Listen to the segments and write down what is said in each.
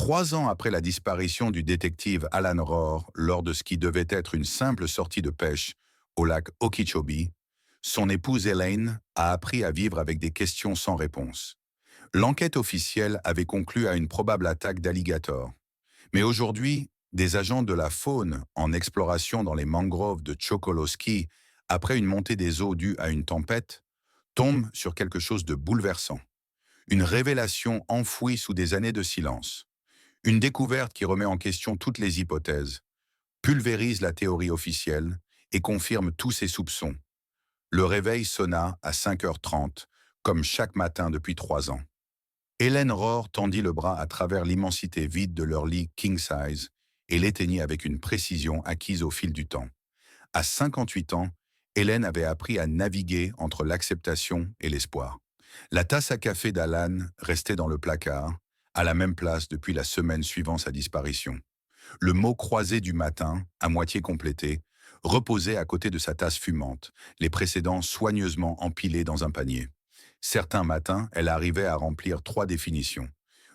3 ans après la disparition du détective Alan Rohr lors de ce qui devait être une simple sortie de pêche au lac Okeechobee, son épouse Elaine a appris à vivre avec des questions sans réponse. L'enquête officielle avait conclu à une probable attaque d'alligators. Mais aujourd'hui, des agents de la faune en exploration dans les mangroves de Chokoloskee, après une montée des eaux due à une tempête, tombent sur quelque chose de bouleversant. Une révélation enfouie sous des années de silence. Une découverte qui remet en question toutes les hypothèses, pulvérise la théorie officielle et confirme tous ses soupçons. Le réveil sonna à 5h30, comme chaque matin depuis 3 ans. Hélène Rohr tendit le bras à travers l'immensité vide de leur lit king size et l'éteignit avec une précision acquise au fil du temps. À 58 ans, Hélène avait appris à naviguer entre l'acceptation et l'espoir. La tasse à café d'Alan restait dans le placard, à la même place depuis la semaine suivant sa disparition. Le mot croisé du matin, à moitié complété, reposait à côté de sa tasse fumante, les précédents soigneusement empilés dans un panier. Certains matins, elle arrivait à remplir 3 définitions.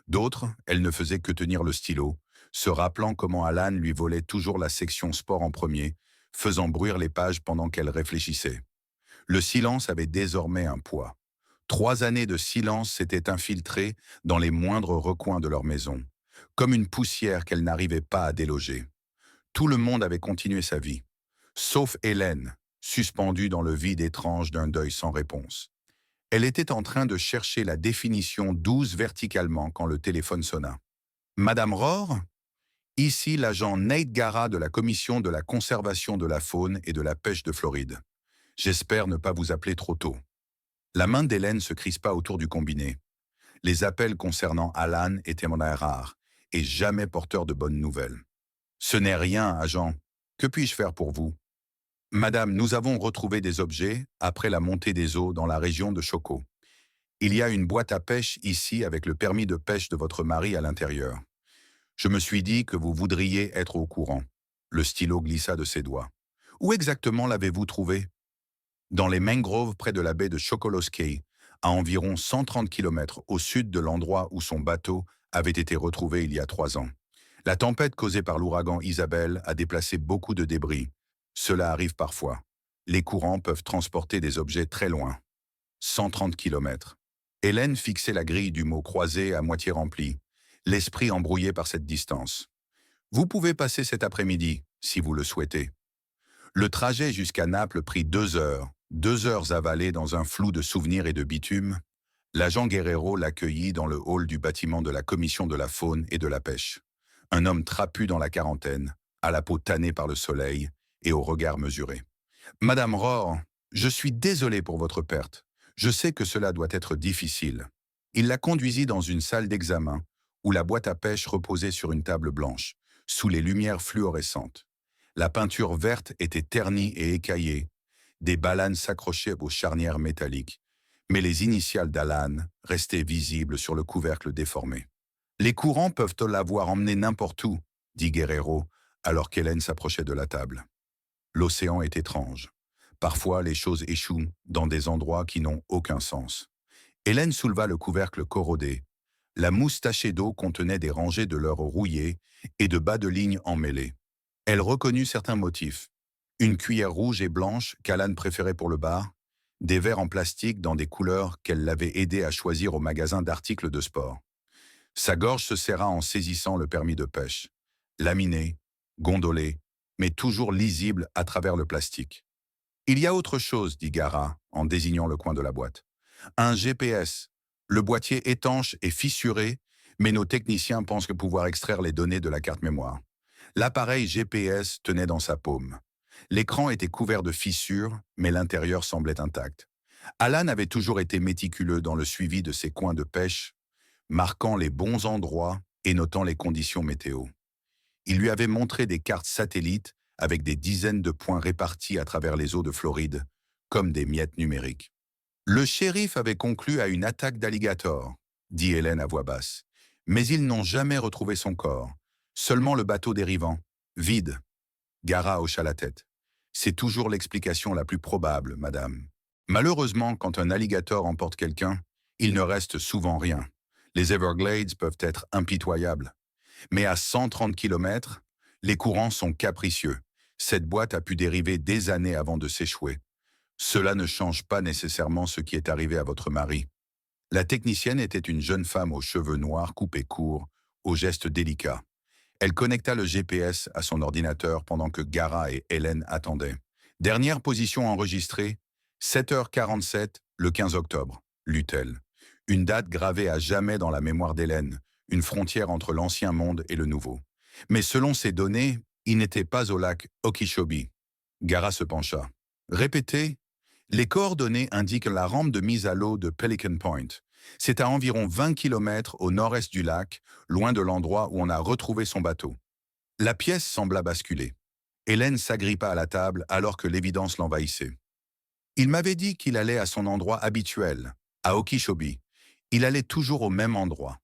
D'autres, elle ne faisait que tenir le stylo, se rappelant comment Alan lui volait toujours la section sport en premier, faisant bruire les pages pendant qu'elle réfléchissait. Le silence avait désormais un poids. 3 années de silence s'étaient infiltrées dans les moindres recoins de leur maison, comme une poussière qu'elle n'arrivait pas à déloger. Tout le monde avait continué sa vie, sauf Hélène, suspendue dans le vide étrange d'un deuil sans réponse. Elle était en train de chercher la définition 12 verticalement quand le téléphone sonna. « Madame Rohr, ici l'agent Nate Gara de la Commission de la conservation de la faune et de la pêche de Floride. J'espère ne pas vous appeler trop tôt. » La main d'Hélène se crispa autour du combiné. Les appels concernant Alan étaient rares et jamais porteurs de bonnes nouvelles. « Ce n'est rien, agent. Que puis-je faire pour vous ?»« Madame, nous avons retrouvé des objets après la montée des eaux dans la région de Choco. Il y a une boîte à pêche ici avec le permis de pêche de votre mari à l'intérieur. Je me suis dit que vous voudriez être au courant. » Le stylo glissa de ses doigts. « Où exactement l'avez-vous trouvé ?»« Dans les mangroves près de la baie de Chokoloskee, à environ 130 km au sud de l'endroit où son bateau avait été retrouvé il y a 3 ans. La tempête causée par l'ouragan Isabelle a déplacé beaucoup de débris. Cela arrive parfois. Les courants peuvent transporter des objets très loin. 130 km. Hélène fixait la grille du mot croisé à moitié remplie, l'esprit embrouillé par cette distance. « Vous pouvez passer cet après-midi, si vous le souhaitez. » Le trajet jusqu'à Naples prit 2 heures, 2 heures avalées dans un flou de souvenirs et de bitume. L'agent Guerrero l'accueillit dans le hall du bâtiment de la Commission de la faune et de la pêche. Un homme trapu dans la quarantaine, à la peau tannée par le soleil et au regard mesuré. « Madame Rohr, je suis désolé pour votre perte. Je sais que cela doit être difficile. » Il la conduisit dans une salle d'examen où la boîte à pêche reposait sur une table blanche, sous les lumières fluorescentes. La peinture verte était ternie et écaillée, des balanes s'accrochaient aux charnières métalliques, mais les initiales d'Alan restaient visibles sur le couvercle déformé. « Les courants peuvent l'avoir emmené n'importe où, » dit Guerrero, alors qu'Hélène s'approchait de la table. L'océan est étrange. Parfois, les choses échouent dans des endroits qui n'ont aucun sens. Hélène souleva le couvercle corrodé. La mousse tachée d'eau contenait des rangées de leurres rouillées et de bas de ligne emmêlés. Elle reconnut certains motifs. Une cuillère rouge et blanche qu'Alan préférait pour le bar, des verres en plastique dans des couleurs qu'elle l'avait aidé à choisir au magasin d'articles de sport. Sa gorge se serra en saisissant le permis de pêche. Laminé, gondolé, mais toujours lisible à travers le plastique. « Il y a autre chose, » dit Gara, en désignant le coin de la boîte. « Un GPS. Le boîtier étanche et fissuré, mais nos techniciens pensent pouvoir extraire les données de la carte mémoire. » L'appareil GPS tenait dans sa paume. L'écran était couvert de fissures, mais l'intérieur semblait intact. Alan avait toujours été méticuleux dans le suivi de ses coins de pêche, marquant les bons endroits et notant les conditions météo. Il lui avait montré des cartes satellites avec des dizaines de points répartis à travers les eaux de Floride, comme des miettes numériques. « Le shérif avait conclu à une attaque d'alligators, » dit Hélène à voix basse. « Mais ils n'ont jamais retrouvé son corps. Seulement le bateau dérivant, vide. » Gara hocha la tête. « C'est toujours l'explication la plus probable, madame. Malheureusement, quand un alligator emporte quelqu'un, il ne reste souvent rien. Les Everglades peuvent être impitoyables. Mais à 130 km, les courants sont capricieux. Cette boîte a pu dériver des années avant de s'échouer. Cela ne change pas nécessairement ce qui est arrivé à votre mari. La technicienne était une jeune femme aux cheveux noirs coupés courts, aux gestes délicats. Elle connecta le GPS à son ordinateur pendant que Gara et Hélène attendaient. Dernière position enregistrée, 7h47, le 15 octobre, lut-elle. Une date gravée à jamais dans la mémoire d'Hélène, une frontière entre l'ancien monde et le nouveau. Mais selon ces données, il n'était pas au lac Okeechobee. Gara se pencha. Répétez, les coordonnées indiquent la rampe de mise à l'eau de Pelican Point. C'est à environ 20 km au nord-est du lac, loin de l'endroit où on a retrouvé son bateau. La pièce sembla basculer. Hélène s'agrippa à la table alors que l'évidence l'envahissait. Il m'avait dit qu'il allait à son endroit habituel, à Okeechobee. Il allait toujours au même endroit.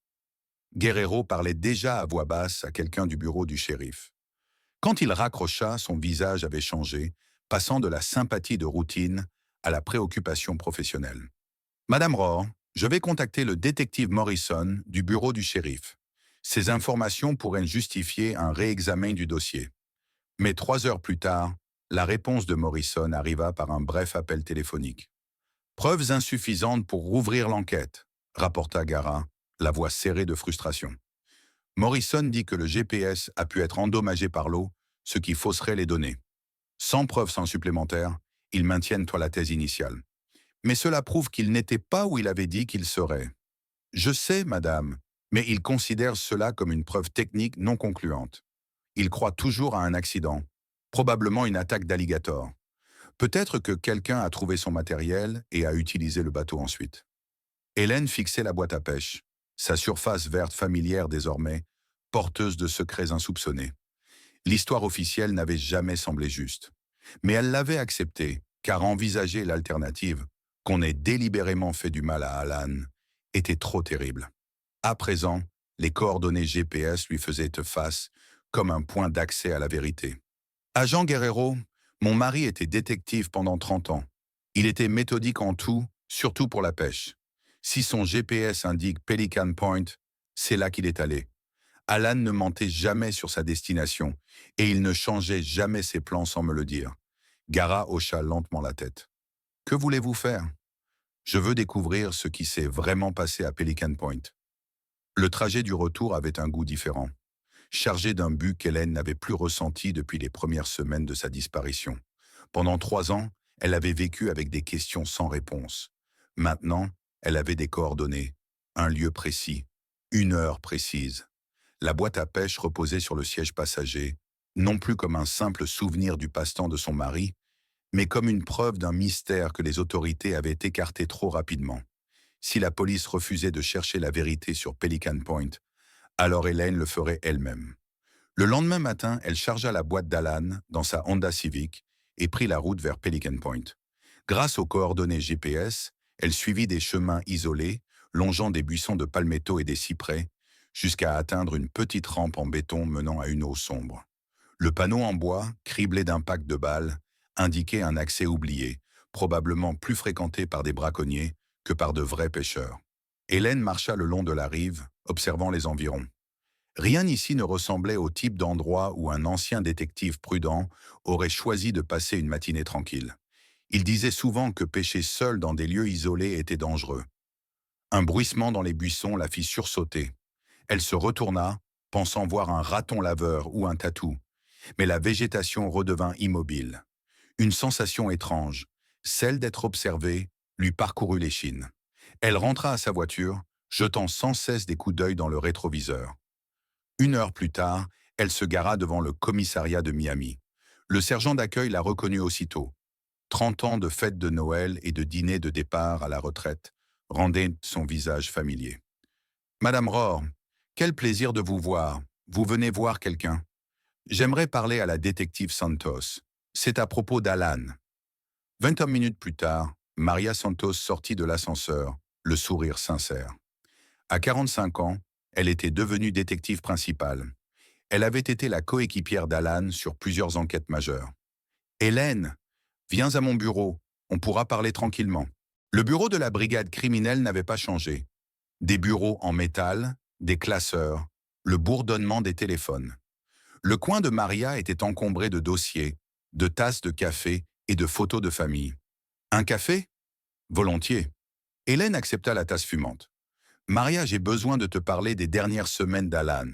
Guerrero parlait déjà à voix basse à quelqu'un du bureau du shérif. Quand il raccrocha, son visage avait changé, passant de la sympathie de routine à la préoccupation professionnelle. Madame Rohr, je vais contacter le détective Morrison du bureau du shérif. Ces informations pourraient justifier un réexamen du dossier. Mais 3 heures plus tard, la réponse de Morrison arriva par un bref appel téléphonique. Preuves insuffisantes pour rouvrir l'enquête, rapporta Gara, la voix serrée de frustration. Morrison dit que le GPS a pu être endommagé par l'eau, ce qui fausserait les données. Sans preuves supplémentaires, ils maintiennent la thèse initiale. Mais cela prouve qu'il n'était pas où il avait dit qu'il serait. Je sais, madame, mais il considère cela comme une preuve technique non concluante. Il croit toujours à un accident, probablement une attaque d'alligator. Peut-être que quelqu'un a trouvé son matériel et a utilisé le bateau ensuite. Hélène fixait la boîte à pêche, sa surface verte familière désormais, porteuse de secrets insoupçonnés. L'histoire officielle n'avait jamais semblé juste. Mais elle l'avait acceptée, car envisager l'alternative, qu'on ait délibérément fait du mal à Alan, était trop terrible. À présent, les coordonnées GPS lui faisaient face comme un point d'accès à la vérité. Agent Guerrero, mon mari était détective pendant 30 ans. Il était méthodique en tout, surtout pour la pêche. Si son GPS indique Pelican Point, c'est là qu'il est allé. Alan ne mentait jamais sur sa destination, et il ne changeait jamais ses plans sans me le dire. Gara hocha lentement la tête. Que voulez-vous faire? Je veux découvrir ce qui s'est vraiment passé à Pelican Point. Le trajet du retour avait un goût différent, chargé d'un but qu'Hélène n'avait plus ressenti depuis les premières semaines de sa disparition. Pendant 3 ans, elle avait vécu avec des questions sans réponse. Maintenant, elle avait des coordonnées, un lieu précis, une heure précise. La boîte à pêche reposait sur le siège passager, non plus comme un simple souvenir du passe-temps de son mari, mais comme une preuve d'un mystère que les autorités avaient écarté trop rapidement. Si la police refusait de chercher la vérité sur Pelican Point, alors Hélène le ferait elle-même. Le lendemain matin, elle chargea la boîte d'Alan dans sa Honda Civic et prit la route vers Pelican Point. Grâce aux coordonnées GPS, elle suivit des chemins isolés, longeant des buissons de palmetto et des cyprès, jusqu'à atteindre une petite rampe en béton menant à une eau sombre. Le panneau en bois, criblé d'impacts de balles, indiquait un accès oublié, probablement plus fréquenté par des braconniers que par de vrais pêcheurs. Hélène marcha le long de la rive, observant les environs. Rien ici ne ressemblait au type d'endroit où un ancien détective prudent aurait choisi de passer une matinée tranquille. Il disait souvent que pêcher seul dans des lieux isolés était dangereux. Un bruissement dans les buissons la fit sursauter. Elle se retourna, pensant voir un raton laveur ou un tatou. Mais la végétation redevint immobile. Une sensation étrange, celle d'être observée, lui parcourut l'échine. Elle rentra à sa voiture, jetant sans cesse des coups d'œil dans le rétroviseur. 1 heure plus tard, elle se gara devant le commissariat de Miami. Le sergent d'accueil la reconnut aussitôt. 30 ans de fête de Noël et de dîner de départ à la retraite rendaient son visage familier. « Madame Rohr, quel plaisir de vous voir. Vous venez voir quelqu'un. J'aimerais parler à la détective Santos. C'est à propos d'Alan. » 20 minutes plus tard, Maria Santos sortit de l'ascenseur, le sourire sincère. À 45 ans, elle était devenue détective principale. Elle avait été la coéquipière d'Alan sur plusieurs enquêtes majeures. « Hélène, viens à mon bureau, on pourra parler tranquillement. » Le bureau de la brigade criminelle n'avait pas changé. Des bureaux en métal, des classeurs, le bourdonnement des téléphones. Le coin de Maria était encombré de dossiers, de tasses de café et de photos de famille. Un café? Volontiers. Hélène accepta la tasse fumante. Maria, j'ai besoin de te parler des dernières semaines d'Alan.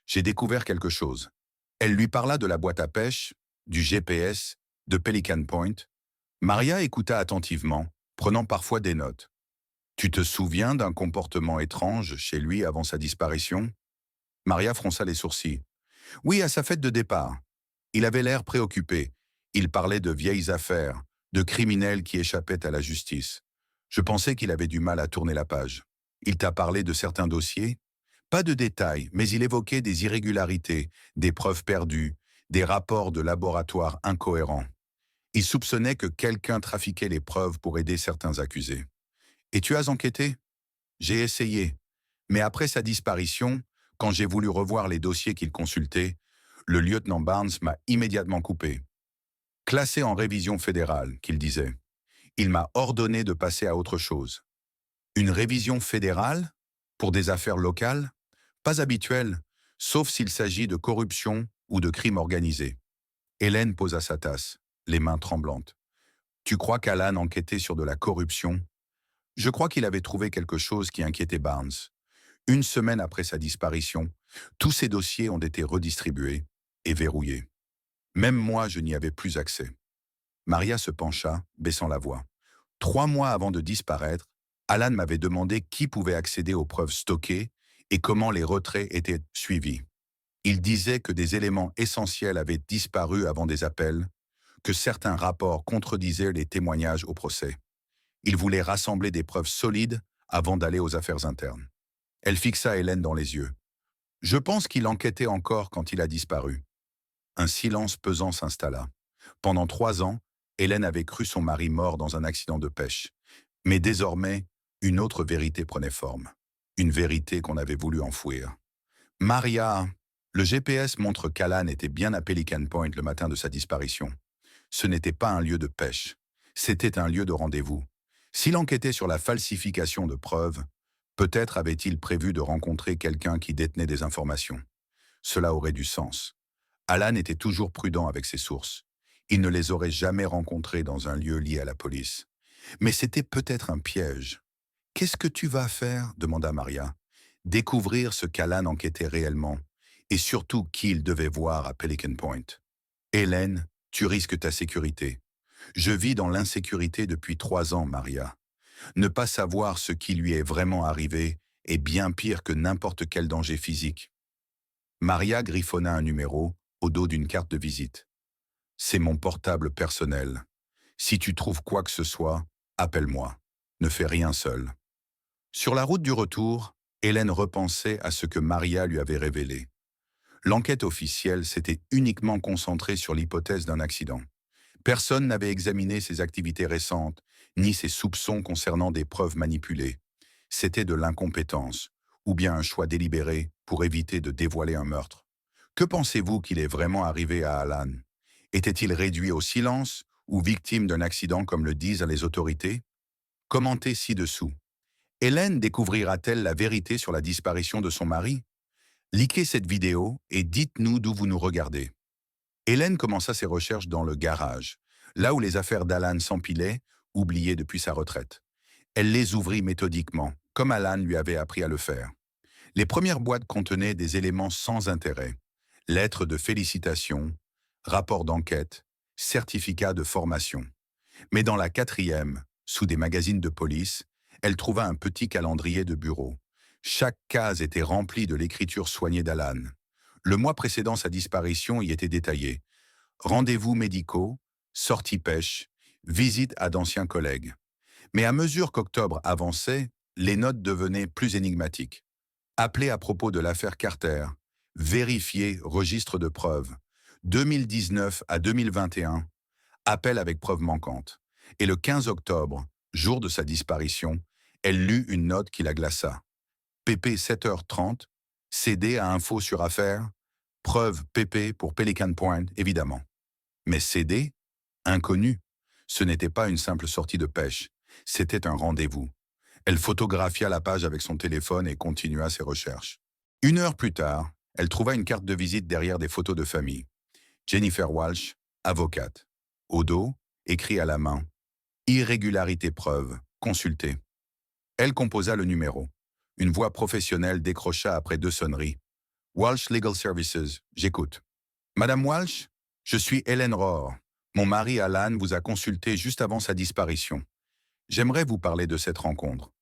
J'ai découvert quelque chose. Elle lui parla de la boîte à pêche, du GPS, de Pelican Point. Maria écouta attentivement, prenant parfois des notes. Tu te souviens d'un comportement étrange chez lui avant sa disparition? Maria fronça les sourcils. Oui, à sa fête de départ. Il avait l'air préoccupé. Il parlait de vieilles affaires, de criminels qui échappaient à la justice. Je pensais qu'il avait du mal à tourner la page. Il t'a parlé de certains dossiers? Pas de détails, mais il évoquait des irrégularités, des preuves perdues, des rapports de laboratoire incohérents. Il soupçonnait que quelqu'un trafiquait les preuves pour aider certains accusés. Et tu as enquêté? J'ai essayé. Mais après sa disparition, quand j'ai voulu revoir les dossiers qu'il consultait, le lieutenant Barnes m'a immédiatement coupé. Classé en révision fédérale, qu'il disait. Il m'a ordonné de passer à autre chose. Une révision fédérale? Pour des affaires locales? Pas habituelle, sauf s'il s'agit de corruption ou de crime organisé. Hélène posa sa tasse, les mains tremblantes. Tu crois qu'Alan enquêtait sur de la corruption? Je crois qu'il avait trouvé quelque chose qui inquiétait Barnes. Une semaine après sa disparition, tous ses dossiers ont été redistribués et verrouillés. Même moi, je n'y avais plus accès. Maria se pencha, baissant la voix. 3 mois avant de disparaître, Alan m'avait demandé qui pouvait accéder aux preuves stockées et comment les retraits étaient suivis. Il disait que des éléments essentiels avaient disparu avant des appels, que certains rapports contredisaient les témoignages au procès. Il voulait rassembler des preuves solides avant d'aller aux affaires internes. Elle fixa Hélène dans les yeux. Je pense qu'il enquêtait encore quand il a disparu. Un silence pesant s'installa. Pendant 3 ans, Hélène avait cru son mari mort dans un accident de pêche. Mais désormais, une autre vérité prenait forme. Une vérité qu'on avait voulu enfouir. Maria, le GPS montre qu'Alan était bien à Pelican Point le matin de sa disparition. Ce n'était pas un lieu de pêche. C'était un lieu de rendez-vous. S'il enquêtait sur la falsification de preuves, peut-être avait-il prévu de rencontrer quelqu'un qui détenait des informations. Cela aurait du sens. Alan était toujours prudent avec ses sources. Il ne les aurait jamais rencontrées dans un lieu lié à la police. Mais c'était peut-être un piège. « Qu'est-ce que tu vas faire ?» demanda Maria. « Découvrir ce qu'Alan enquêtait réellement, et surtout qui il devait voir à Pelican Point. Hélène, tu risques ta sécurité. Je vis dans l'insécurité depuis 3 ans, Maria. Ne pas savoir ce qui lui est vraiment arrivé est bien pire que n'importe quel danger physique. » Maria griffonna un numéro au dos d'une carte de visite. « C'est mon portable personnel. Si tu trouves quoi que ce soit, appelle-moi. Ne fais rien seul. » Sur la route du retour, Hélène repensait à ce que Maria lui avait révélé. L'enquête officielle s'était uniquement concentrée sur l'hypothèse d'un accident. Personne n'avait examiné ses activités récentes, ni ses soupçons concernant des preuves manipulées. C'était de l'incompétence, ou bien un choix délibéré pour éviter de dévoiler un meurtre. Que pensez-vous qu'il est vraiment arrivé à Alan? Était-il réduit au silence ou victime d'un accident comme le disent les autorités? Commentez ci-dessous. Hélène découvrira-t-elle la vérité sur la disparition de son mari? Likez cette vidéo et dites-nous d'où vous nous regardez. Hélène commença ses recherches dans le garage, là où les affaires d'Alan s'empilaient, oubliées depuis sa retraite. Elle les ouvrit méthodiquement, comme Alan lui avait appris à le faire. Les premières boîtes contenaient des éléments sans intérêt. Lettres de félicitations, rapports d'enquête, certificats de formation. Mais dans la quatrième, sous des magazines de police, elle trouva un petit calendrier de bureau. Chaque case était remplie de l'écriture soignée d'Alan. Le mois précédant sa disparition y était détaillé. Rendez-vous médicaux, sorties pêche, visites à d'anciens collègues. Mais à mesure qu'octobre avançait, les notes devenaient plus énigmatiques. Appelé à propos de l'affaire Carter, vérifier registre de preuves. 2019 à 2021, appel avec preuves manquantes. Et le 15 octobre, jour de sa disparition, elle lut une note qui la glaça. PP 7h30, CD à info sur affaire, preuve PP pour Pelican Point, évidemment. Mais CD, inconnu, ce n'était pas une simple sortie de pêche, c'était un rendez-vous. Elle photographia la page avec son téléphone et continua ses recherches. Une heure plus tard, elle trouva une carte de visite derrière des photos de famille. Jennifer Walsh, avocate. Au dos, écrit à la main, irrégularité preuve, consultez. Elle composa le numéro. Une voix professionnelle décrocha après 2 sonneries. Walsh Legal Services, j'écoute. Madame Walsh, je suis Hélène Rohr. Mon mari Alan vous a consulté juste avant sa disparition. J'aimerais vous parler de cette rencontre.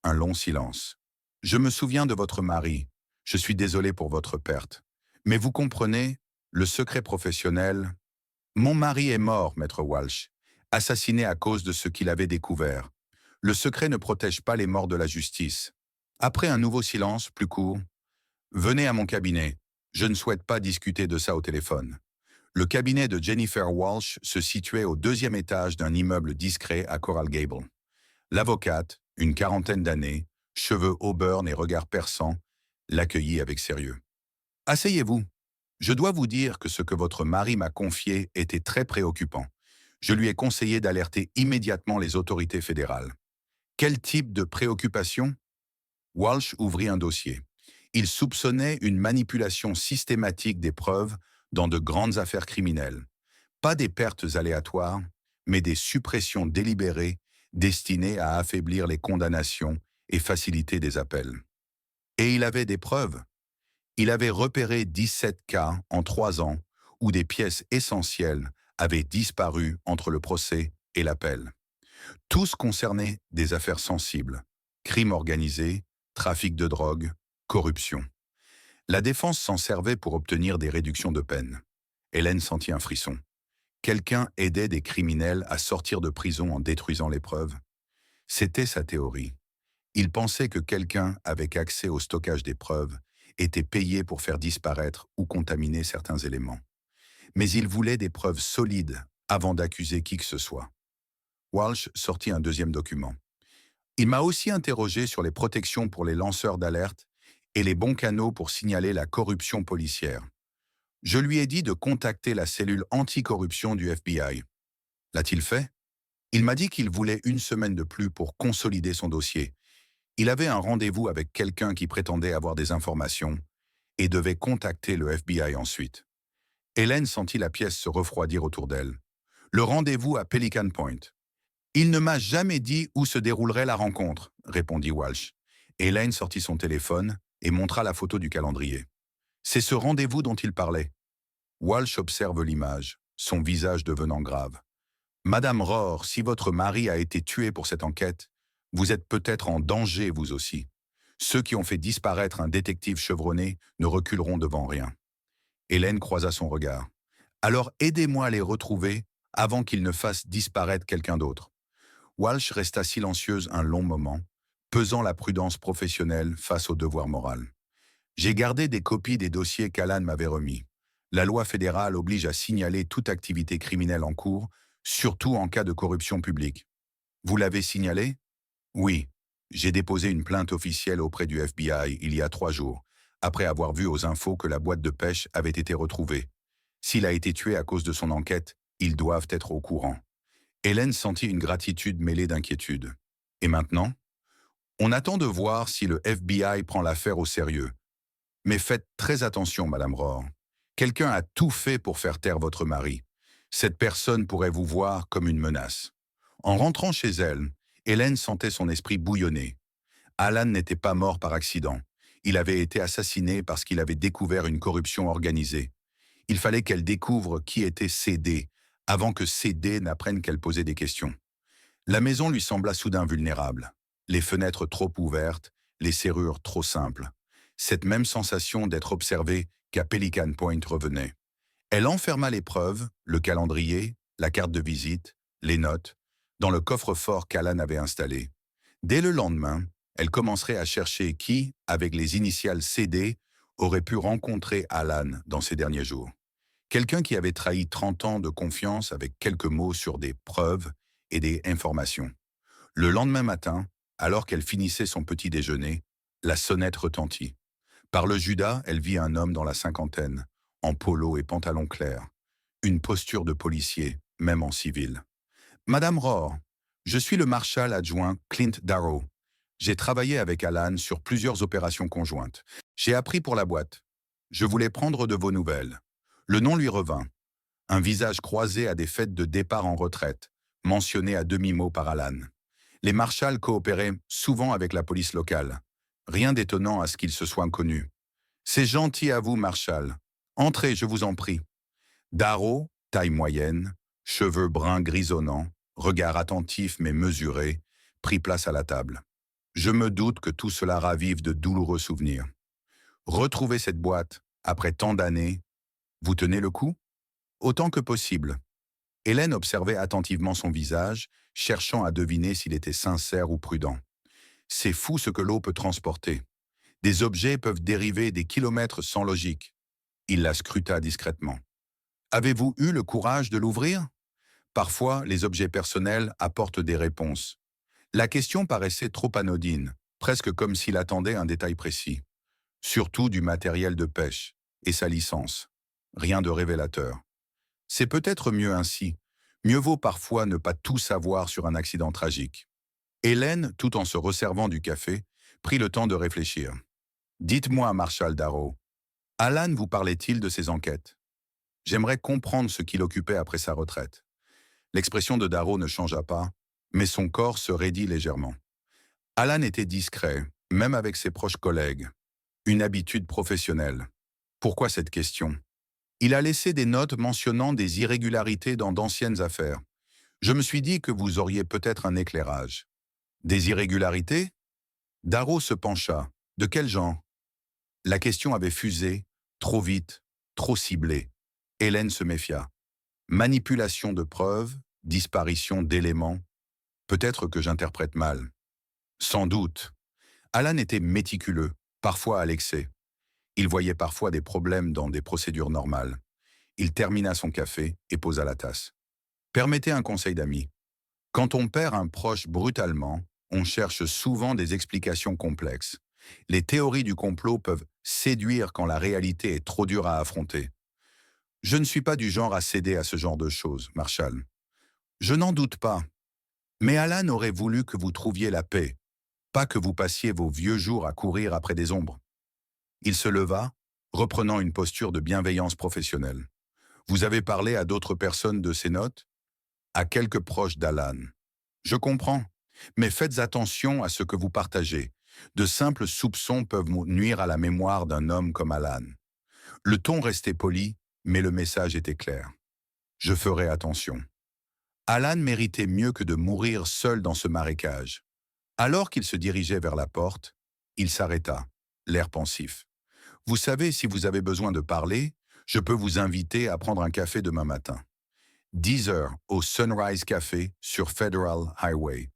Un long silence. Je me souviens de votre mari. Je suis désolé pour votre perte. Mais vous comprenez, le secret professionnel... Mon mari est mort, maître Walsh, assassiné à cause de ce qu'il avait découvert. Le secret ne protège pas les morts de la justice. Après un nouveau silence, plus court, venez à mon cabinet. Je ne souhaite pas discuter de ça au téléphone. Le cabinet de Jennifer Walsh se situait au 2e étage d'un immeuble discret à Coral Gables. L'avocate, une quarantaine d'années, cheveux auburn et regard perçant, l'accueillit avec sérieux. Asseyez-vous. Je dois vous dire que ce que votre mari m'a confié était très préoccupant. Je lui ai conseillé d'alerter immédiatement les autorités fédérales. Quel type de préoccupation? Walsh ouvrit un dossier. Il soupçonnait une manipulation systématique des preuves dans de grandes affaires criminelles. Pas des pertes aléatoires, mais des suppressions délibérées destinées à affaiblir les condamnations et faciliter des appels. Et il avait des preuves. Il avait repéré 17 cas en 3 ans où des pièces essentielles avaient disparu entre le procès et l'appel. Tous concernaient des affaires sensibles, crimes organisés, trafic de drogue, corruption. La défense s'en servait pour obtenir des réductions de peine. Hélène sentit un frisson. Quelqu'un aidait des criminels à sortir de prison en détruisant les preuves. C'était sa théorie. Il pensait que quelqu'un avec accès au stockage des preuves était payé pour faire disparaître ou contaminer certains éléments. Mais il voulait des preuves solides avant d'accuser qui que ce soit. Walsh sortit un 2e document. Il m'a aussi interrogé sur les protections pour les lanceurs d'alerte et les bons canaux pour signaler la corruption policière. Je lui ai dit de contacter la cellule anticorruption du FBI. L'a-t-il fait? Il m'a dit qu'il voulait 1 semaine de plus pour consolider son dossier. Il avait un rendez-vous avec quelqu'un qui prétendait avoir des informations et devait contacter le FBI ensuite. Hélène sentit la pièce se refroidir autour d'elle. Le rendez-vous à Pelican Point. Il ne m'a jamais dit où se déroulerait la rencontre, répondit Walsh. Hélène sortit son téléphone et montra la photo du calendrier. C'est ce rendez-vous dont il parlait. Walsh observe l'image, son visage devenant grave. Madame Rohr, si votre mari a été tué pour cette enquête, vous êtes peut-être en danger, vous aussi. Ceux qui ont fait disparaître un détective chevronné ne reculeront devant rien. Hélène croisa son regard. Alors aidez-moi à les retrouver avant qu'ils ne fassent disparaître quelqu'un d'autre. Walsh resta silencieuse un long moment, pesant la prudence professionnelle face au devoir moral. J'ai gardé des copies des dossiers qu'Alan m'avait remis. La loi fédérale oblige à signaler toute activité criminelle en cours, surtout en cas de corruption publique. Vous l'avez signalé? Oui. J'ai déposé une plainte officielle auprès du FBI il y a 3 jours, après avoir vu aux infos que la boîte de pêche avait été retrouvée. S'il a été tué à cause de son enquête, ils doivent être au courant. Hélène sentit une gratitude mêlée d'inquiétude. Et maintenant? On attend de voir si le FBI prend l'affaire au sérieux. Mais faites très attention, Madame Rohr. Quelqu'un a tout fait pour faire taire votre mari. Cette personne pourrait vous voir comme une menace. En rentrant chez elle, Hélène sentait son esprit bouillonner. Alan n'était pas mort par accident. Il avait été assassiné parce qu'il avait découvert une corruption organisée. Il fallait qu'elle découvre qui était CD, avant que CD n'apprenne qu'elle posait des questions. La maison lui sembla soudain vulnérable. Les fenêtres trop ouvertes, les serrures trop simples. Cette même sensation d'être observée qu'à Pelican Point revenait. Elle enferma les preuves, le calendrier, la carte de visite, les notes, dans le coffre-fort qu'Alan avait installé. Dès le lendemain, elle commencerait à chercher qui, avec les initiales CD, aurait pu rencontrer Alan dans ces derniers jours. Quelqu'un qui avait trahi 30 ans de confiance avec quelques mots sur des preuves et des informations. Le lendemain matin, alors qu'elle finissait son petit déjeuner, la sonnette retentit. Par le Judas, elle vit un homme dans la 50aine, en polo et pantalon clair. Une posture de policier, même en civil. « Madame Rohr, je suis le marshal adjoint Clint Darrow. J'ai travaillé avec Alan sur plusieurs opérations conjointes. J'ai appris pour la boîte. Je voulais prendre de vos nouvelles. Le nom lui revint. Un visage croisé à des fêtes de départ en retraite, mentionné à demi-mot par Alan. Les marshals coopéraient souvent avec la police locale. Rien d'étonnant à ce qu'ils se soient connus. C'est gentil à vous, Marshal. Entrez, je vous en prie. Darrow, taille moyenne, cheveux bruns grisonnants, regard attentif mais mesuré, prit place à la table. Je me doute que tout cela ravive de douloureux souvenirs. Retrouver cette boîte, après tant d'années, vous tenez le coup? Autant que possible. Hélène observait attentivement son visage, cherchant à deviner s'il était sincère ou prudent. C'est fou ce que l'eau peut transporter. Des objets peuvent dériver des kilomètres sans logique. Il la scruta discrètement. Avez-vous eu le courage de l'ouvrir? Parfois, les objets personnels apportent des réponses. La question paraissait trop anodine, presque comme s'il attendait un détail précis. Surtout du matériel de pêche et sa licence. Rien de révélateur. C'est peut-être mieux ainsi. Mieux vaut parfois ne pas tout savoir sur un accident tragique. Hélène, tout en se resservant du café, prit le temps de réfléchir. Dites-moi, Marshal Darrow, Alan vous parlait-il de ses enquêtes? J'aimerais comprendre ce qui l'occupait après sa retraite. L'expression de Darrow ne changea pas, mais son corps se raidit légèrement. Alan était discret, même avec ses proches collègues. Une habitude professionnelle. Pourquoi cette question? Il a laissé des notes mentionnant des irrégularités dans d'anciennes affaires. Je me suis dit que vous auriez peut-être un éclairage. Des irrégularités? Darrow se pencha. De quel genre? La question avait fusé, trop vite, trop ciblée. Hélène se méfia. Manipulation de preuves, disparition d'éléments. Peut-être que j'interprète mal. Sans doute. Alan était méticuleux, parfois à l'excès. Il voyait parfois des problèmes dans des procédures normales. Il termina son café et posa la tasse. Permettez un conseil d'ami. Quand on perd un proche brutalement, on cherche souvent des explications complexes. Les théories du complot peuvent séduire quand la réalité est trop dure à affronter. Je ne suis pas du genre à céder à ce genre de choses, Marshal. Je n'en doute pas. Mais Alan aurait voulu que vous trouviez la paix, pas que vous passiez vos vieux jours à courir après des ombres. Il se leva, reprenant une posture de bienveillance professionnelle. Vous avez parlé à d'autres personnes de ces notes? À quelques proches d'Alan. Je comprends, mais faites attention à ce que vous partagez. De simples soupçons peuvent nuire à la mémoire d'un homme comme Alan. Le ton restait poli, mais le message était clair. Je ferai attention. Alan méritait mieux que de mourir seul dans ce marécage. Alors qu'il se dirigeait vers la porte, il s'arrêta, l'air pensif. Vous savez, si vous avez besoin de parler, je peux vous inviter à prendre un café demain matin. 10 heures au Sunrise Café sur Federal Highway.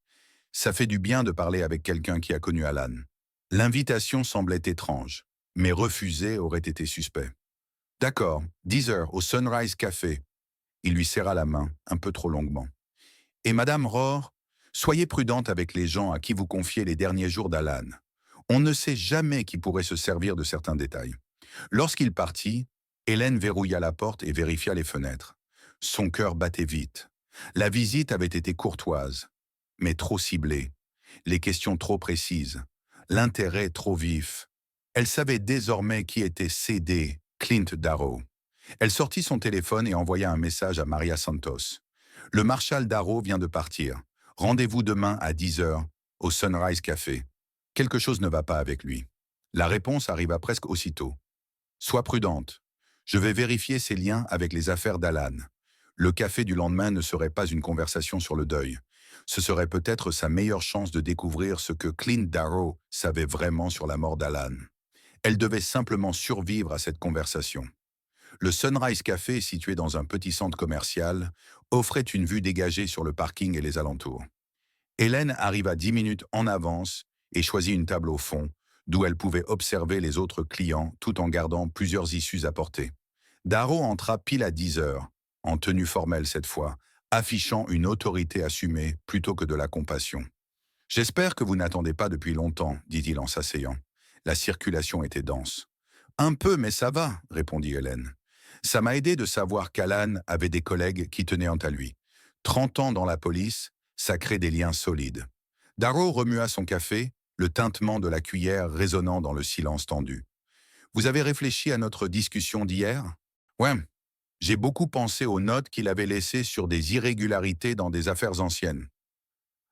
Ça fait du bien de parler avec quelqu'un qui a connu Alan. L'invitation semblait étrange, mais refuser aurait été suspect. D'accord, 10 heures au Sunrise Café. Il lui serra la main, un peu trop longuement. Et Madame Rohr, soyez prudente avec les gens à qui vous confiez les derniers jours d'Alan. On ne sait jamais qui pourrait se servir de certains détails. Lorsqu'il partit, Hélène verrouilla la porte et vérifia les fenêtres. Son cœur battait vite. La visite avait été courtoise, mais trop ciblée. Les questions trop précises. L'intérêt trop vif. Elle savait désormais qui était C.D. Clint Darrow. Elle sortit son téléphone et envoya un message à Maria Santos. Le marshal Darrow vient de partir. Rendez-vous demain à 10 heures au Sunrise Café. Quelque chose ne va pas avec lui. La réponse arriva presque aussitôt. Sois prudente. Je vais vérifier ses liens avec les affaires d'Alan. Le café du lendemain ne serait pas une conversation sur le deuil. Ce serait peut-être sa meilleure chance de découvrir ce que Clint Darrow savait vraiment sur la mort d'Alan. Elle devait simplement survivre à cette conversation. Le Sunrise Café, situé dans un petit centre commercial, offrait une vue dégagée sur le parking et les alentours. Hélène arriva 10 minutes en avance et choisit une table au fond, d'où elle pouvait observer les autres clients tout en gardant plusieurs issues à portée. Darrow entra pile à 10 heures, en tenue formelle cette fois, affichant une autorité assumée plutôt que de la compassion. « J'espère que vous n'attendez pas depuis longtemps, dit-il en s'asseyant. La circulation était dense. « Un peu, mais ça va, répondit Hélène. Ça m'a aidé de savoir qu'Alan avait des collègues qui tenaient à lui. 30 ans dans la police, ça crée des liens solides. » Darrow remua son café le tintement de la cuillère résonnant dans le silence tendu. Vous avez réfléchi à notre discussion d'hier? Ouais, j'ai beaucoup pensé aux notes qu'il avait laissées sur des irrégularités dans des affaires anciennes.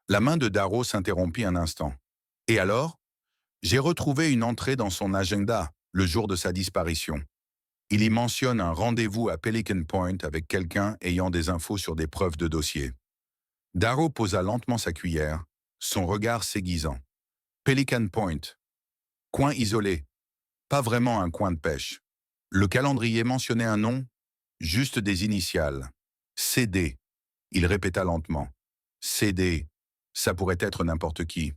La main de Darrow s'interrompit un instant. Et alors? J'ai retrouvé une entrée dans son agenda, le jour de sa disparition. Il y mentionne un rendez-vous à Pelican Point avec quelqu'un ayant des infos sur des preuves de dossier. Darrow posa lentement sa cuillère, son regard s'aiguisant. Pelican Point. Coin isolé. Pas vraiment un coin de pêche. Le calendrier mentionnait un nom, juste des initiales. CD. Il répéta lentement. CD. Ça pourrait être n'importe qui.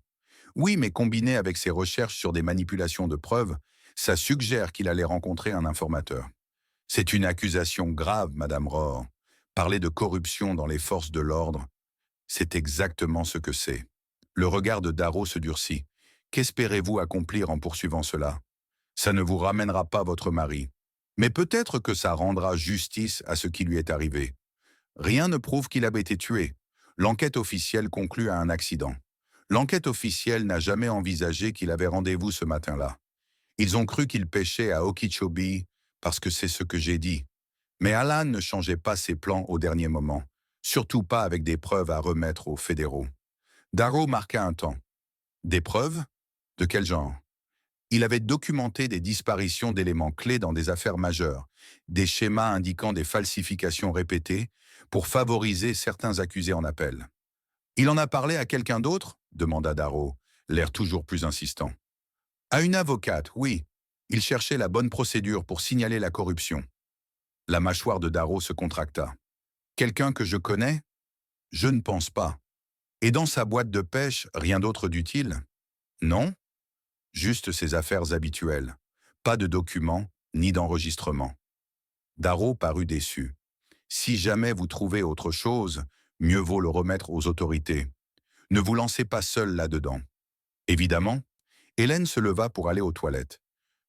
Oui, mais combiné avec ses recherches sur des manipulations de preuves, ça suggère qu'il allait rencontrer un informateur. C'est une accusation grave, Madame Rohr. Parler de corruption dans les forces de l'ordre, c'est exactement ce que c'est. Le regard de Darrow se durcit. Qu'espérez-vous accomplir en poursuivant cela? Ça ne vous ramènera pas votre mari. Mais peut-être que ça rendra justice à ce qui lui est arrivé. Rien ne prouve qu'il avait été tué. L'enquête officielle conclut à un accident. L'enquête officielle n'a jamais envisagé qu'il avait rendez-vous ce matin-là. Ils ont cru qu'il pêchait à Okeechobee parce que c'est ce que j'ai dit. Mais Alan ne changeait pas ses plans au dernier moment, surtout pas avec des preuves à remettre aux fédéraux. Darrow marqua un temps. Des preuves? De quel genre? Il avait documenté des disparitions d'éléments clés dans des affaires majeures, des schémas indiquant des falsifications répétées pour favoriser certains accusés en appel. Il en a parlé à quelqu'un d'autre? Demanda Darrow, l'air toujours plus insistant. À une avocate, oui. Il cherchait la bonne procédure pour signaler la corruption. La mâchoire de Darrow se contracta. Quelqu'un que je connais? Je ne pense pas. Et dans sa boîte de pêche, rien d'autre d'utile? Non? Juste ses affaires habituelles. Pas de documents, ni d'enregistrement. Darrow parut déçu. Si jamais vous trouvez autre chose, mieux vaut le remettre aux autorités. Ne vous lancez pas seul là-dedans. Évidemment, Hélène se leva pour aller aux toilettes.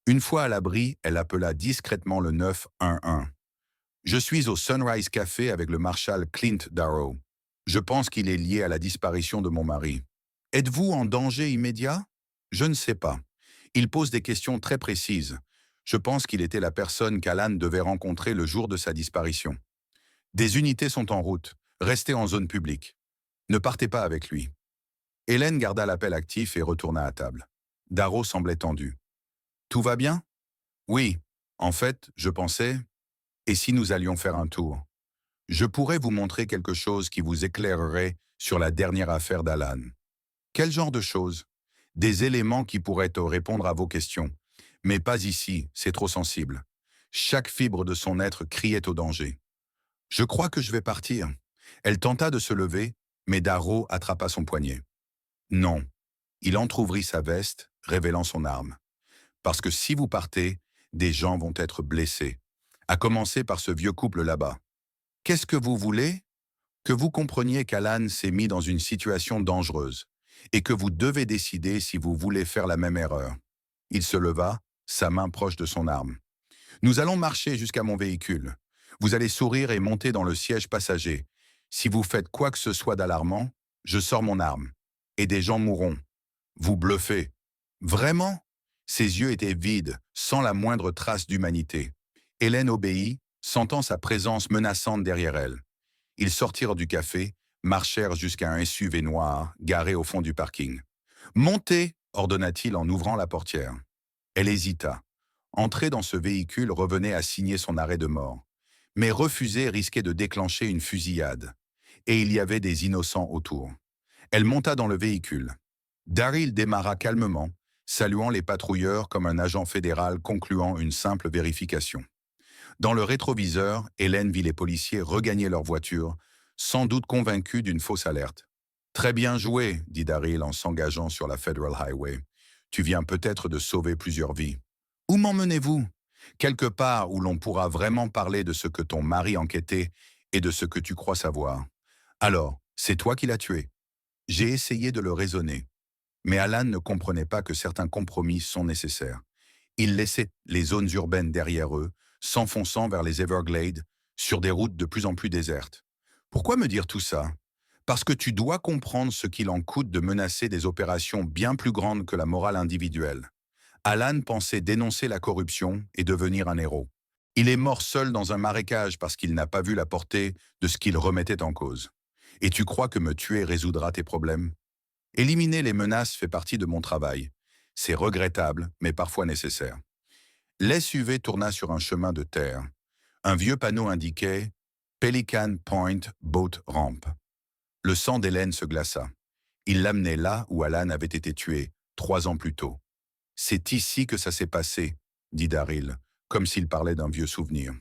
Une fois à l'abri, elle appela discrètement le 911. Je suis au Sunrise Café avec le marshal Clint Darrow. Je pense qu'il est lié à la disparition de mon mari. Êtes-vous en danger immédiat? Je ne sais pas. Il pose des questions très précises. Je pense qu'il était la personne qu'Alan devait rencontrer le jour de sa disparition. Des unités sont en route. Restez en zone publique. Ne partez pas avec lui. Hélène garda l'appel actif et retourna à table. Darrow semblait tendu. Tout va bien? Oui. En fait, je pensais... Et si nous allions faire un tour? Je pourrais vous montrer quelque chose qui vous éclairerait sur la dernière affaire d'Alan. Quel genre de choses? Des éléments qui pourraient répondre à vos questions. Mais pas ici, c'est trop sensible. Chaque fibre de son être criait au danger. Je crois que je vais partir. Elle tenta de se lever, mais Darrow attrapa son poignet. Non. Il entr'ouvrit sa veste, révélant son arme. Parce que si vous partez, des gens vont être blessés. À commencer par ce vieux couple là-bas. Qu'est-ce que vous voulez? Que vous compreniez qu'Alan s'est mis dans une situation dangereuse et que vous devez décider si vous voulez faire la même erreur. Il se leva, sa main proche de son arme. Nous allons marcher jusqu'à mon véhicule. Vous allez sourire et monter dans le siège passager. Si vous faites quoi que ce soit d'alarmant, je sors mon arme. Et des gens mourront. Vous bluffez. Vraiment? Ses yeux étaient vides, sans la moindre trace d'humanité. Hélène obéit, sentant sa présence menaçante derrière elle. Ils sortirent du café, marchèrent jusqu'à un SUV noir, garé au fond du parking. « Montez !» ordonna-t-il en ouvrant la portière. Elle hésita. Entrer dans ce véhicule revenait à signer son arrêt de mort. Mais refuser risquait de déclencher une fusillade. Et il y avait des innocents autour. Elle monta dans le véhicule. Daryl démarra calmement, saluant les patrouilleurs comme un agent fédéral concluant une simple vérification. Dans le rétroviseur, Hélène vit les policiers regagner leur voiture, sans doute convaincus d'une fausse alerte. « Très bien joué, » dit Daryl en s'engageant sur la Federal Highway. « Tu viens peut-être de sauver plusieurs vies. »« Où m'emmenez-vous ?»« Quelque part où l'on pourra vraiment parler de ce que ton mari enquêtait et de ce que tu crois savoir. Alors, c'est toi qui l'as tué. » J'ai essayé de le raisonner. Mais Alan ne comprenait pas que certains compromis sont nécessaires. Ils laissaient les zones urbaines derrière eux, s'enfonçant vers les Everglades, sur des routes de plus en plus désertes. Pourquoi me dire tout ça? Parce que tu dois comprendre ce qu'il en coûte de menacer des opérations bien plus grandes que la morale individuelle. Alan pensait dénoncer la corruption et devenir un héros. Il est mort seul dans un marécage parce qu'il n'a pas vu la portée de ce qu'il remettait en cause. Et tu crois que me tuer résoudra tes problèmes? Éliminer les menaces fait partie de mon travail. C'est regrettable, mais parfois nécessaire. L'SUV tourna sur un chemin de terre. Un vieux panneau indiquait Pelican Point Boat Ramp. Le sang d'Hélène se glaça. Il l'amenait là où Alan avait été tué, 3 ans plus tôt. C'est ici que ça s'est passé, dit Daryl, comme s'il parlait d'un vieux souvenir.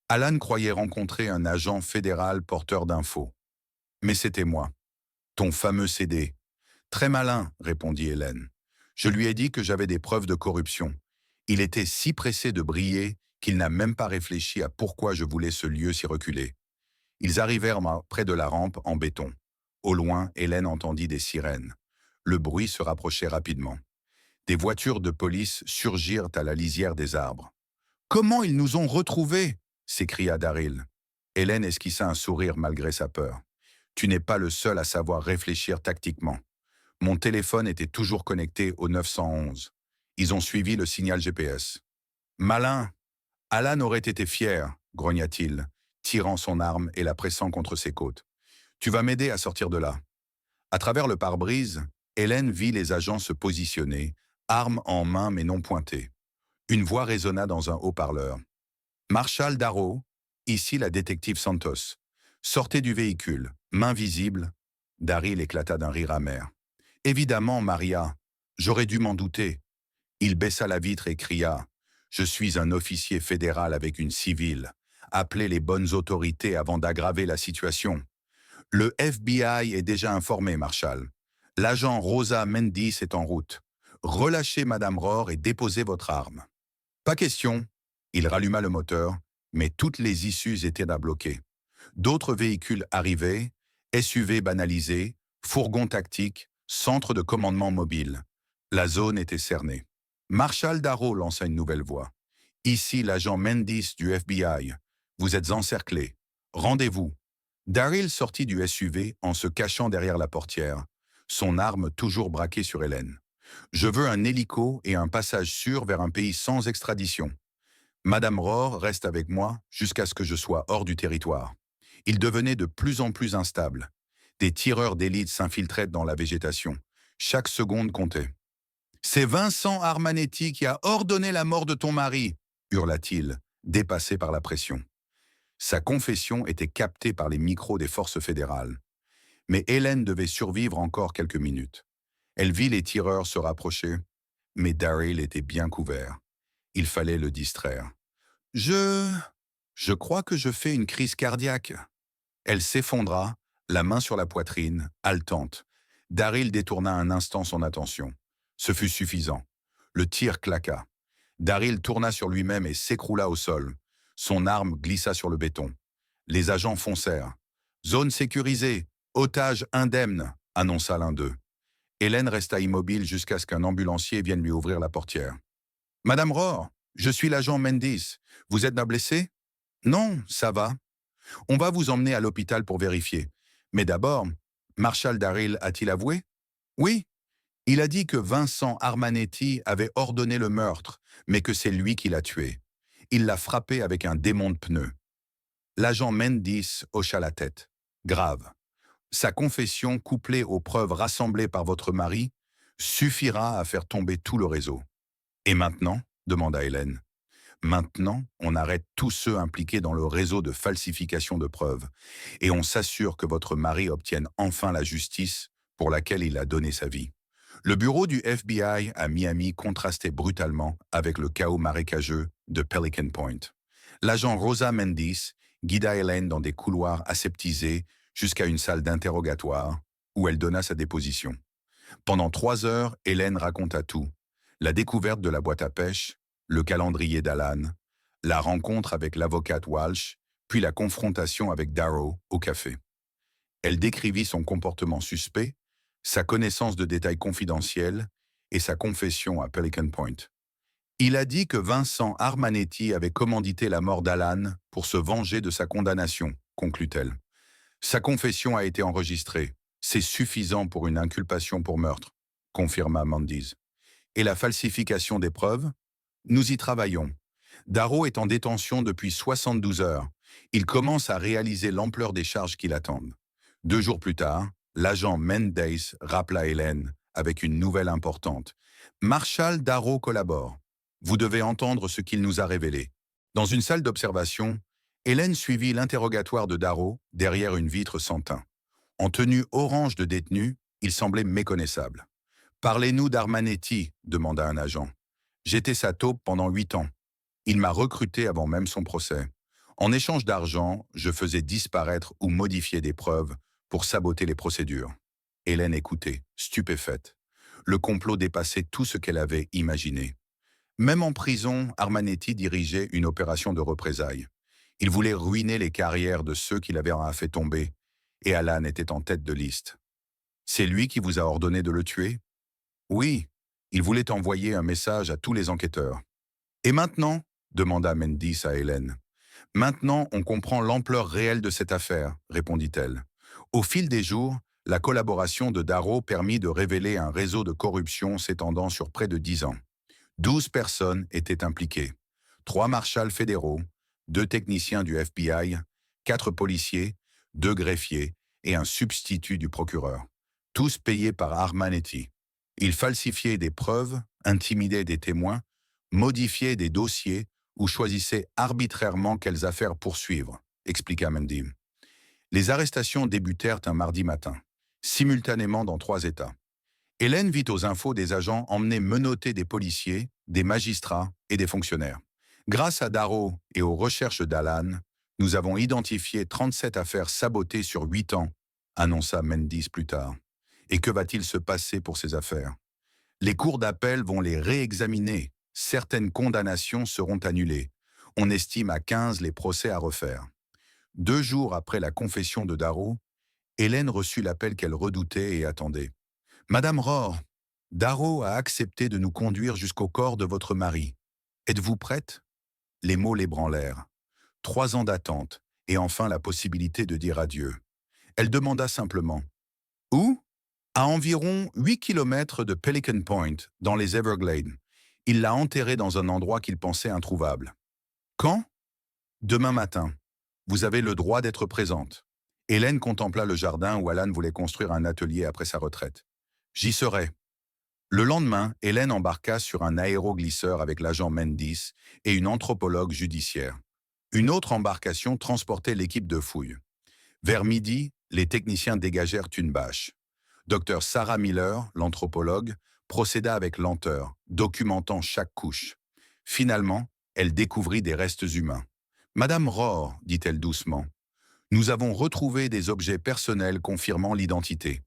Alan croyait rencontrer un agent fédéral porteur d'infos. Mais c'était moi, ton fameux CD. Très malin, répondit Hélène. Je lui ai dit que j'avais des preuves de corruption. Il était si pressé de briller qu'il n'a même pas réfléchi à pourquoi je voulais ce lieu si reculé. Ils arrivèrent près de la rampe en béton. Au loin, Hélène entendit des sirènes. Le bruit se rapprochait rapidement. Des voitures de police surgirent à la lisière des arbres. « Comment ils nous ont retrouvés ?» s'écria Daryl. Hélène esquissa un sourire malgré sa peur. « Tu n'es pas le seul à savoir réfléchir tactiquement. Mon téléphone était toujours connecté au 911. Ils ont suivi le signal GPS. »« Malin ! Alan aurait été fier, grogna-t-il, tirant son arme et la pressant contre ses côtes. « Tu vas m'aider à sortir de là. » À travers le pare-brise, Hélène vit les agents se positionner, armes en main mais non pointées. Une voix résonna dans un haut-parleur. « Marshall Darrow, ici la détective Santos. Sortez du véhicule, main visible. » Daryl éclata d'un rire amer. « Évidemment, Maria, j'aurais dû m'en douter. » Il baissa la vitre et cria « Je suis un officier fédéral avec une civile. Appelez les bonnes autorités avant d'aggraver la situation. » Le FBI est déjà informé, Marshall. L'agent Rosa Mendis est en route. Relâchez Madame Rohr et déposez votre arme. Pas question. Il ralluma le moteur, mais toutes les issues étaient à bloquer. D'autres véhicules arrivaient, SUV banalisés, fourgons tactiques, centre de commandement mobile. La zone était cernée. Marshall Darrow lança une nouvelle voix. Ici l'agent Mendis du FBI. Vous êtes encerclés. Rendez-vous. Daryl sortit du SUV en se cachant derrière la portière, son arme toujours braquée sur Hélène. « Je veux un hélico et un passage sûr vers un pays sans extradition. Madame Rohr reste avec moi jusqu'à ce que je sois hors du territoire. » Il devenait de plus en plus instable. Des tireurs d'élite s'infiltraient dans la végétation. Chaque seconde comptait. « C'est Vincent Armanetti qui a ordonné la mort de ton mari !» hurla-t-il, dépassé par la pression. Sa confession était captée par les micros des forces fédérales. Mais Hélène devait survivre encore quelques minutes. Elle vit les tireurs se rapprocher, mais Daryl était bien couvert. Il fallait le distraire. « Je crois que je fais une crise cardiaque. » Elle s'effondra, la main sur la poitrine, haletante. Daryl détourna un instant son attention. Ce fut suffisant. Le tir claqua. Daryl tourna sur lui-même et s'écroula au sol. Son arme glissa sur le béton. Les agents foncèrent. « Zone sécurisée, otage indemne », annonça l'un d'eux. Hélène resta immobile jusqu'à ce qu'un ambulancier vienne lui ouvrir la portière. « Madame Rohr, je suis l'agent Mendis. Vous êtes blessée ? » ?»« Non, ça va. On va vous emmener à l'hôpital pour vérifier. Mais d'abord, Marshall Daryl a-t-il avoué ? » ?»« Oui. Il a dit que Vincent Armanetti avait ordonné le meurtre, mais que c'est lui qui l'a tué. Il l'a frappé avec un démon de pneu. » L'agent Mendis hocha la tête. Grave. Sa confession, couplée aux preuves rassemblées par votre mari, suffira à faire tomber tout le réseau. « Et maintenant ?» demanda Hélène. « Maintenant, on arrête tous ceux impliqués dans le réseau de falsification de preuves et on s'assure que votre mari obtienne enfin la justice pour laquelle il a donné sa vie. » Le bureau du FBI à Miami contrastait brutalement avec le chaos marécageux de Pelican Point. L'agent Rosa Mendis guida Hélène dans des couloirs aseptisés jusqu'à une salle d'interrogatoire où elle donna sa déposition. Pendant 3 heures, Hélène raconta tout. La découverte de la boîte à pêche, le calendrier d'Alan, la rencontre avec l'avocate Walsh, puis la confrontation avec Darrow au café. Elle décrivit son comportement suspect, sa connaissance de détails confidentiels et sa confession à Pelican Point. Il a dit que Vincent Armanetti avait commandité la mort d'Alan pour se venger de sa condamnation, conclut-elle. Sa confession a été enregistrée. C'est suffisant pour une inculpation pour meurtre, confirma Mendes. Et la falsification des preuves? Nous y travaillons. Darrow est en détention depuis 72 heures. Il commence à réaliser l'ampleur des charges qui l'attendent. 2 jours plus tard, l'agent Mendes rappela Hélène avec une nouvelle importante. Marshal Darrow collabore. Vous devez entendre ce qu'il nous a révélé. Dans une salle d'observation, Hélène suivit l'interrogatoire de Darrow derrière une vitre sans teint. En tenue orange de détenu, il semblait méconnaissable. Parlez-nous d'Armanetti, demanda un agent. J'étais sa taupe pendant 8 ans. Il m'a recruté avant même son procès. En échange d'argent, je faisais disparaître ou modifier des preuves pour saboter les procédures. Hélène écoutait, stupéfaite. Le complot dépassait tout ce qu'elle avait imaginé. Même en prison, Armanetti dirigeait une opération de représailles. Il voulait ruiner les carrières de ceux qui l'avaient fait tomber, et Alan était en tête de liste. C'est lui qui vous a ordonné de le tuer? Oui, il voulait envoyer un message à tous les enquêteurs. Et maintenant? Demanda Mendes à Hélène. Maintenant, on comprend l'ampleur réelle de cette affaire, répondit-elle. Au fil des jours, la collaboration de Darrow permit de révéler un réseau de corruption s'étendant sur près de 10 ans. 12 personnes étaient impliquées. 3 marshals fédéraux, 2 techniciens du FBI, 4 policiers, 2 greffiers et un substitut du procureur. Tous payés par Armanetti. Ils falsifiaient des preuves, intimidaient des témoins, modifiaient des dossiers ou choisissaient arbitrairement quelles affaires poursuivre, expliqua Mendes. Les arrestations débutèrent un mardi matin, simultanément dans 3 États. Hélène vit aux infos des agents emmener menotter des policiers, des magistrats et des fonctionnaires. Grâce à Darrow et aux recherches d'Alan, nous avons identifié 37 affaires sabotées sur 8 ans, annonça Mendes plus tard. Et que va-t-il se passer pour ces affaires? Les cours d'appel vont les réexaminer. Certaines condamnations seront annulées. On estime à 15 les procès à refaire. 2 jours après la confession de Darrow, Hélène reçut l'appel qu'elle redoutait et attendait. « Madame Rohr, Darrow a accepté de nous conduire jusqu'au corps de votre mari. Êtes-vous prête ?» Les mots l'ébranlèrent. 3 ans d'attente, et enfin la possibilité de dire adieu. Elle demanda simplement « Où ?» À environ 8 kilomètres de Pelican Point, dans les Everglades. Il l'a enterré dans un endroit qu'il pensait introuvable. Quand? Demain matin. Vous avez le droit d'être présente. Hélène contempla le jardin où Alan voulait construire un atelier après sa retraite. J'y serai. Le lendemain, Hélène embarqua sur un aéroglisseur avec l'agent Mendes et une anthropologue judiciaire. Une autre embarcation transportait l'équipe de fouilles. Vers midi, les techniciens dégagèrent une bâche. Dr Sarah Miller, l'anthropologue, procéda avec lenteur, documentant chaque couche. Finalement, elle découvrit des restes humains. « Madame Rohr, dit-elle doucement, nous avons retrouvé des objets personnels confirmant l'identité.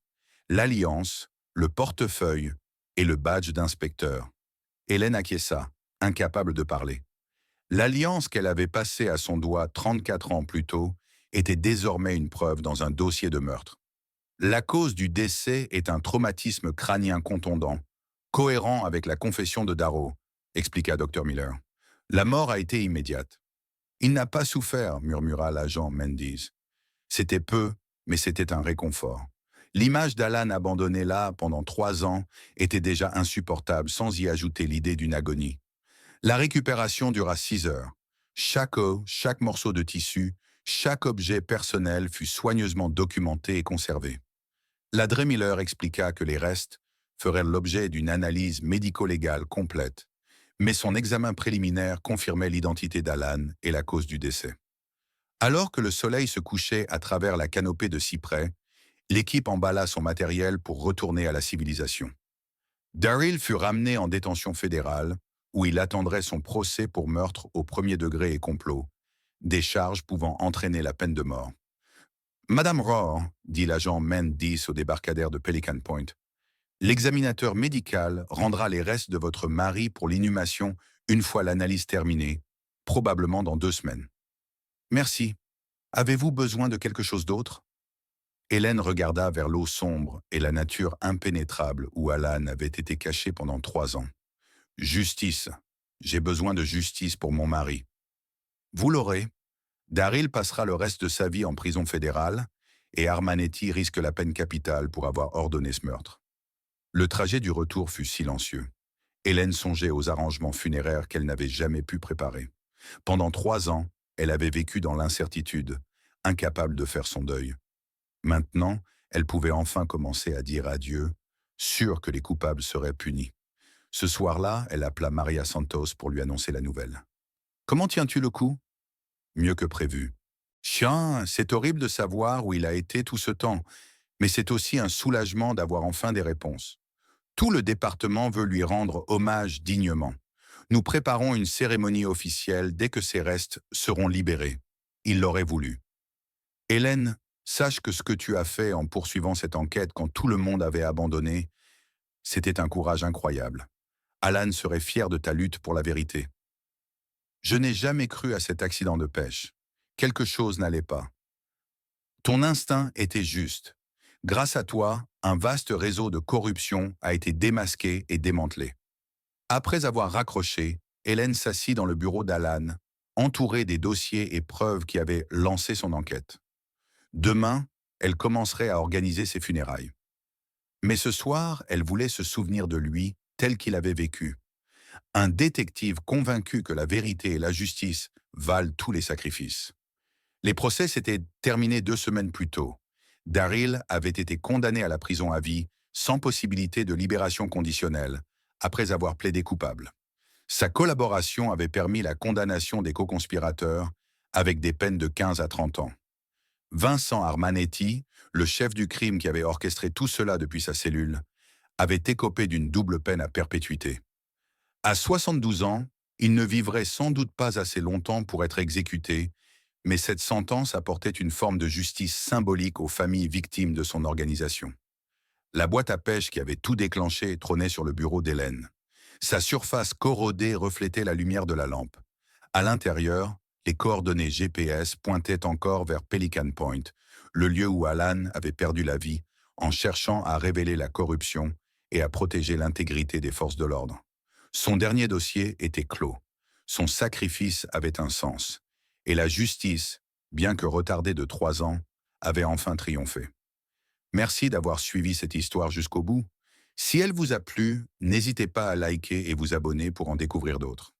L'alliance, le portefeuille et le badge d'inspecteur. » Hélène acquiesça, incapable de parler. L'alliance qu'elle avait passée à son doigt 34 ans plus tôt était désormais une preuve dans un dossier de meurtre. La cause du décès est un traumatisme crânien contondant, cohérent avec la confession de Darrow, expliqua Dr Miller. La mort a été immédiate. Il n'a pas souffert, murmura l'agent Mendes. C'était peu, mais c'était un réconfort. L'image d'Alan abandonné là pendant 3 ans était déjà insupportable sans y ajouter l'idée d'une agonie. La récupération dura 6 heures. Chaque os, chaque morceau de tissu, chaque objet personnel fut soigneusement documenté et conservé. La Miller expliqua que les restes feraient l'objet d'une analyse médico-légale complète, mais son examen préliminaire confirmait l'identité d'Alan et la cause du décès. Alors que le soleil se couchait à travers la canopée de cyprès, l'équipe emballa son matériel pour retourner à la civilisation. Daryl fut ramené en détention fédérale, où il attendrait son procès pour meurtre au premier degré et complot, des charges pouvant entraîner la peine de mort. « Madame Rohr, dit l'agent Mendes au débarcadère de Pelican Point, l'examinateur médical rendra les restes de votre mari pour l'inhumation une fois l'analyse terminée, probablement dans 2 semaines. Merci. Avez-vous besoin de quelque chose d'autre? » Hélène regarda vers l'eau sombre et la nature impénétrable où Alan avait été caché pendant 3 ans. « Justice. J'ai besoin de justice pour mon mari. » Vous l'aurez. Daryl passera le reste de sa vie en prison fédérale et Armanetti risque la peine capitale pour avoir ordonné ce meurtre. Le trajet du retour fut silencieux. Hélène songeait aux arrangements funéraires qu'elle n'avait jamais pu préparer. Pendant 3 ans, elle avait vécu dans l'incertitude, incapable de faire son deuil. Maintenant, elle pouvait enfin commencer à dire adieu, sûre que les coupables seraient punis. Ce soir-là, elle appela Maria Santos pour lui annoncer la nouvelle. « Comment tiens-tu le coup ?»« Mieux que prévu. »« Chien, c'est horrible de savoir où il a été tout ce temps, mais c'est aussi un soulagement d'avoir enfin des réponses. Tout le département veut lui rendre hommage dignement. Nous préparons une cérémonie officielle dès que ses restes seront libérés. Il l'aurait voulu. Hélène, sache que ce que tu as fait en poursuivant cette enquête quand tout le monde avait abandonné, c'était un courage incroyable. Alan serait fier de ta lutte pour la vérité. Je n'ai jamais cru à cet accident de pêche. Quelque chose n'allait pas. Ton instinct était juste. Grâce à toi, un vaste réseau de corruption a été démasqué et démantelé. Après avoir raccroché, Hélène s'assit dans le bureau d'Alan, entourée des dossiers et preuves qui avaient lancé son enquête. Demain, elle commencerait à organiser ses funérailles. Mais ce soir, elle voulait se souvenir de lui tel qu'il avait vécu. Un détective convaincu que la vérité et la justice valent tous les sacrifices. Les procès s'étaient terminés 2 semaines plus tôt. Daryl avait été condamné à la prison à vie, sans possibilité de libération conditionnelle, après avoir plaidé coupable. Sa collaboration avait permis la condamnation des co-conspirateurs, avec des peines de 15 à 30 ans. Vincent Armanetti, le chef du crime qui avait orchestré tout cela depuis sa cellule, avait écopé d'une double peine à perpétuité. À 72 ans, il ne vivrait sans doute pas assez longtemps pour être exécuté, mais cette sentence apportait une forme de justice symbolique aux familles victimes de son organisation. La boîte à pêche qui avait tout déclenché trônait sur le bureau d'Hélène. Sa surface corrodée reflétait la lumière de la lampe. À l'intérieur, les coordonnées GPS pointaient encore vers Pelican Point, le lieu où Alan avait perdu la vie en cherchant à révéler la corruption et à protéger l'intégrité des forces de l'ordre. Son dernier dossier était clos. Son sacrifice avait un sens. Et la justice, bien que retardée de 3 ans, avait enfin triomphé. Merci d'avoir suivi cette histoire jusqu'au bout. Si elle vous a plu, n'hésitez pas à liker et vous abonner pour en découvrir d'autres.